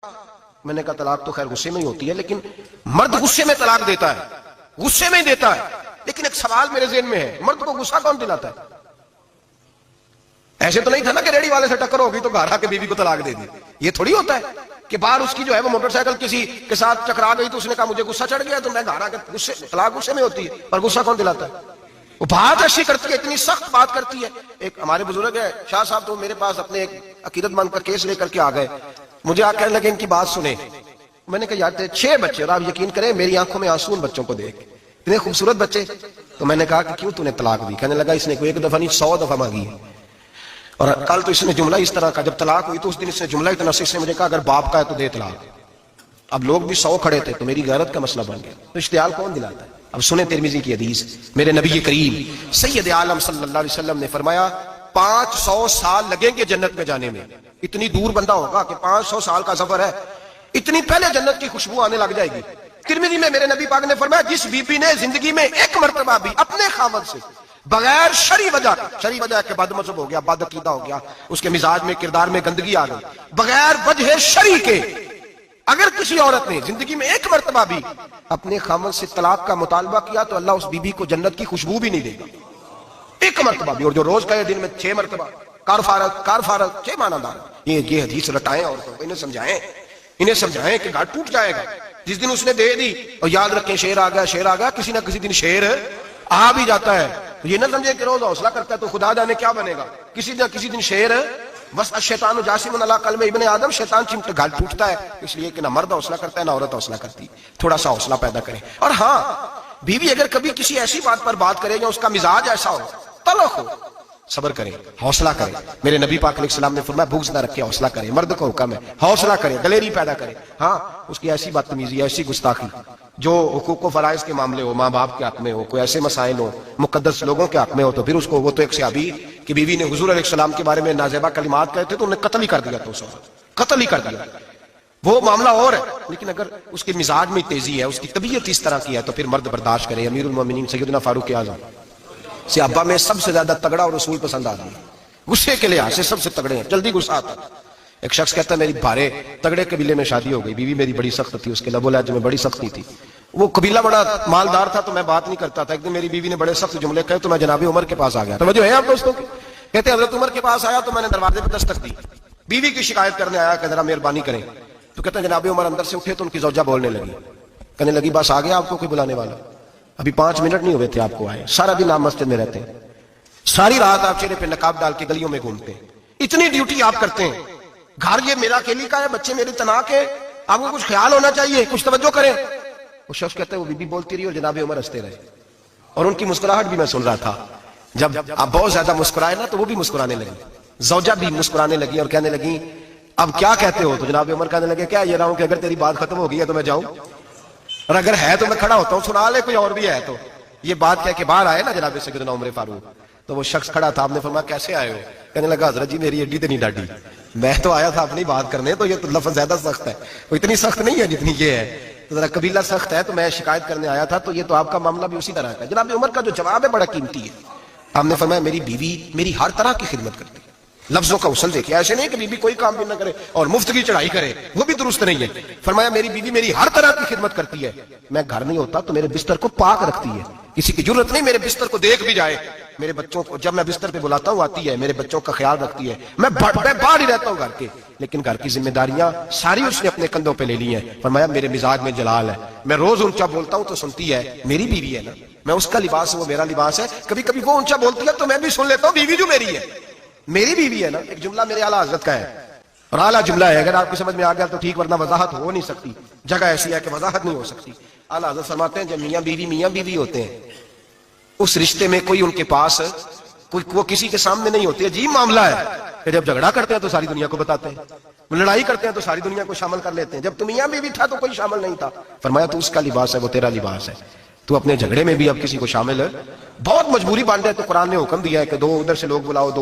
میں نے کہا طلاق تو خیر غصے میں ہی ہوتی ہے، لیکن مرد غصے میں طلاق دیتا ہے، غصے میں ہی دیتا ہے، لیکن ایک سوال میرے ذہن میں ہے، مرد کو غصہ کون دلاتا ہے؟ ایسے تو نہیں تھا نا کہ ریڑی والے سے ٹکر ہوگی تو گھر آ کے بیوی کو طلاق دے دی، یہ تھوڑی ہوتا ہے کہ باہر اس کی جو ہے وہ موٹر سائیکل کسی کے ساتھ ٹکرا گئی تو اس نے کہا مجھے غصہ چڑھ گیا تو میں گھر آ کے طلاق غصے میں ہوتی ہے، پر غصہ کون دلاتا ہے؟ وہ بات ایسی کرتی ہے، اتنی سخت بات کرتی ہے۔ ایک ہمارے بزرگ ہے شاہ صاحب، تو میرے پاس اپنے ایک عقیدت مند کا کیس لے کر کے آ گئے، مجھے آ کہنے لگے ان کی بات سنیں۔ میں نے کہا یار 6 بچے، اور آپ یقین کریں میری آنکھوں میں آنسو ان بچوں کو دیکھ، اتنے خوبصورت بچے۔ تو میں نے کہا کہ کیوں تو نے طلاق دی؟ کہنے لگا اس نے کوئی ایک دفعہ نہیں 100 دفعہ مانگی ہے، اور کل تو اس نے جملہ اس طرح کا، جب طلاق ہوئی تو اس دن اس نے جملہ اتنا سے اس نے مجھے کہا اگر باپ کا ہے تو دے طلاق۔ اب لوگ بھی 100 کھڑے تھے تو میری غیرت کا مسئلہ بن گیا، تو اشتعال کون دلاتا ہے؟ اب سنیں ترمذی کی حدیث، میرے نبی کریم سید عالم صلی اللہ علیہ وسلم نے فرمایا 500 سال لگیں گے جنت میں جانے میں۔ اتنی دور بندہ ہوگا کہ 500 سال کا سفر ہے، اتنی پہلے جنت کی خوشبو آنے لگ جائے گی۔ ترمذی میں میرے نبی پاک نے فرمایا جس بی بی نے زندگی میں ایک مرتبہ بھی اپنے خاوند سے بغیر شرعی وجہ کہ بد مذہب ہو گیا، بد عقیدہ ہو گیا، اس کے مزاج میں کردار میں گندگی آ گئی، بغیر وجہ شرعی کے اگر کسی عورت نے زندگی میں ایک مرتبہ بھی اپنے خاوند سے طلاق کا مطالبہ کیا تو اللہ اس بی بی کو جنت کی خوشبو بھی نہیں دے گا، ایک مرتبہ بھی۔ اور جو روز کہے دن میں 6 مرتبہ کارفارت 6 معنی دار، یہ حدیث رٹائیں عورتوں کو، انہیں سمجھائیں کہ گھر ٹوٹ جائے گا جس دن اس نے دے دی۔ اور یاد رکھیں شیر آ گیا، کسی نہ کسی دن شیر آ بھی جاتا ہے، یہ نہ سمجھے کہ روز حوصلہ کرتا ہے تو خدا جانے کیا بنے گا، کسی نہ کسی دن شیر بس الشیطان جاسم علی قلب ابن آدم، شیطان چمٹ گھر ٹوٹتا ہے، اس لیے کہ نہ مرد حوصلہ کرتا ہے نہ عورت حوصلہ کرتی، تھوڑا سا حوصلہ پیدا کرے۔ اور ہاں بیوی اگر کبھی کسی ایسی بات پر بات کرے یا اس کا مزاج ایسا ہو، تلخ ہو، صبر کرے، حوصلہ کرے۔ میرے نبی پاک علیہ السلام نے فرمایا بغض نہ رکھے، حوصلہ کرے، مرد کو حکم ہے حوصلہ کرے، دلیری پیدا کرے۔ ہاں اس کی ایسی بدتمیزی، ایسی گستاخی جو حقوق و فرائض کے معاملے ہو، ماں باپ کے حق میں ہو، کوئی ایسے مسائل ہو مقدس لوگوں کے حق میں ہو، تو پھر اس کو، وہ تو ایک صحابی کی بیوی نے حضور علیہ السلام کے بارے میں نازیبا کلمات کہے تھے تو انہیں قتل ہی کر دیا، تو قتل ہی کر دیا، وہ معاملہ اور ہے۔ لیکن اگر اس کے مزاج میں تیزی ہے، اس کی طبیعت اس طرح کی ہے تو پھر مرد برداشت کرے۔ امیر المومنین سیدنا فاروق اعظم صحابہ میں سب سے زیادہ تگڑا اور رسول پسند آدمی، غصے کے لحاظ سے سب سے تگڑے ہیں، جلدی غصہ آتا ہے۔ ایک شخص کہتا ہے میری بھارے تگڑے قبیلے میں شادی ہو گئی، بیوی میری بڑی سخت تھی، اس کے لب و لہجے میں بڑی سختی تھی، وہ قبیلہ بڑا مالدار تھا تو میں بات نہیں کرتا تھا۔ ایک دن میری بیوی نے بڑے سخت جملے کہے تو میں جناب عمر کے پاس آ گیا۔ توجہ ہے آپ دوستوں کی؟ کہتے ہیں حضرت عمر کے پاس آیا تو میں نے دروازے پہ دستک دی، بیوی کی شکایت کرنے آیا کہ ذرا مہربانی کریں، تو کہتے ہیں جناب عمر اندر سے اٹھے تو ان کی زوجہ بولنے لگی، کہنے لگی بس آ گیا آپ کو کوئی بلانے والا؟ ابھی 5 منٹ نہیں ہوئے تھے آپ کو آئے، سارا دن آپ مسجد میں رہتے ہیں، ساری رات آپ چہرے پہ نقاب ڈال کے گلیوں میں گھومتے ہیں، اتنی ڈیوٹی آپ کرتے ہیں، گھر یہ میرا اکیلی کا ہے، بچے میری تنہا کے، آپ کو کچھ خیال ہونا چاہیے، کچھ توجہ کریں۔ وہ شخص کہتے ہیں وہ بی بی بولتی رہی اور جناب عمر ہنستے رہے، اور ان کی مسکراہٹ بھی میں سن رہا تھا۔ جب آپ بہت زیادہ مسکرائے نا تو وہ بھی مسکرانے لگی، زوجہ بھی مسکرانے لگی اور کہنے لگی اب کیا کہتے ہو؟ تو جناب عمر کہنے لگے کیا یہ رہا ہوں کہ اگر تیری بات ختم ہو گئی ہے تو میں جاؤں، اور اگر ہے تو میں کھڑا ہوتا ہوں، سنا لے کوئی اور بھی ہے تو۔ یہ بات کہہ کے باہر آئے نا جناب سیدنا عمر فاروق، تو وہ شخص کھڑا تھا، آپ نے فرمایا کیسے آئے ہو؟ کہنے لگا حضرت جی میری اڈی تو نہیں ڈاڈی، میں تو آیا تھا اپنی بات کرنے، تو یہ تو لفظ زیادہ سخت ہے، وہ اتنی سخت نہیں ہے جتنی یہ ہے، تو ذرا قبیلہ سخت ہے تو میں شکایت کرنے آیا تھا، تو یہ تو آپ کا معاملہ بھی اسی طرح کا ہے۔ جناب عمر کا جو جواب ہے بڑا قیمتی ہے، آپ نے فرمایا میری بیوی میری ہر طرح کی خدمت کرتی ہے۔ لفظوں کا اصل دیکھیں، ایسے نہیں کہ بیوی کوئی کام بھی نہ کرے اور مفت کی چڑھائی کرے، وہ بھی درست نہیں ہے۔ فرمایا میری بیوی میری ہر طرح کی خدمت کرتی ہے، میں گھر نہیں ہوتا تو میرے بستر کو پاک رکھتی ہے، کسی کی ضرورت نہیں میرے بستر کو دیکھ بھی جائے، میرے بچوں کو جب میں بستر پہ بلاتا ہوں آتی ہے، میرے بچوں کا خیال رکھتی ہے، میں باہر ہی رہتا ہوں گھر کے، لیکن گھر کی ذمہ داریاں ساری اس نے اپنے کندھوں پہ لے لی ہیں۔ فرمایا میرے مزاج میں جلال ہے، میں روز اونچا بولتا ہوں تو سنتی ہے، میری بیوی ہے نا، میں اس کا لباس ہوں وہ میرا لباس ہے، کبھی کبھی وہ اونچا بولتی ہے تو میں بھی سن لیتا ہوں، بیوی جو میری ہے میری بیوی ہے نا۔ ایک جملہ میرے اعلیٰ حضرت کا ہے اور اعلیٰ جملہ ہے، اگر آپ کو سمجھ میں آ گیا تو ٹھیک، ورنہ وضاحت ہو نہیں سکتی، جگہ ایسی ہے کہ وضاحت نہیں ہو سکتی۔ اعلیٰ حضرت فرماتے ہیں جب میاں بیوی ہوتے ہیں اس رشتے میں کوئی ان کے پاس وہ کسی کے سامنے نہیں ہوتے، عجیب معاملہ ہے کہ جب جھگڑا کرتے ہیں تو ساری دنیا کو بتاتے ہیں، لڑائی کرتے ہیں تو ساری دنیا کو شامل کر لیتے ہیں، جب تو میاں بیوی تھا تو کوئی شامل نہیں تھا۔ فرمایا تو اس کا لباس ہے وہ تیرا لباس ہے، تو اپنے جھگڑے میں بھی اب کسی کو شامل ہے، بہت مجبوری بن جائے تو قرآن نے حکم دیا ہے کہ 2 ادھر سے لوگ بلاؤ، 2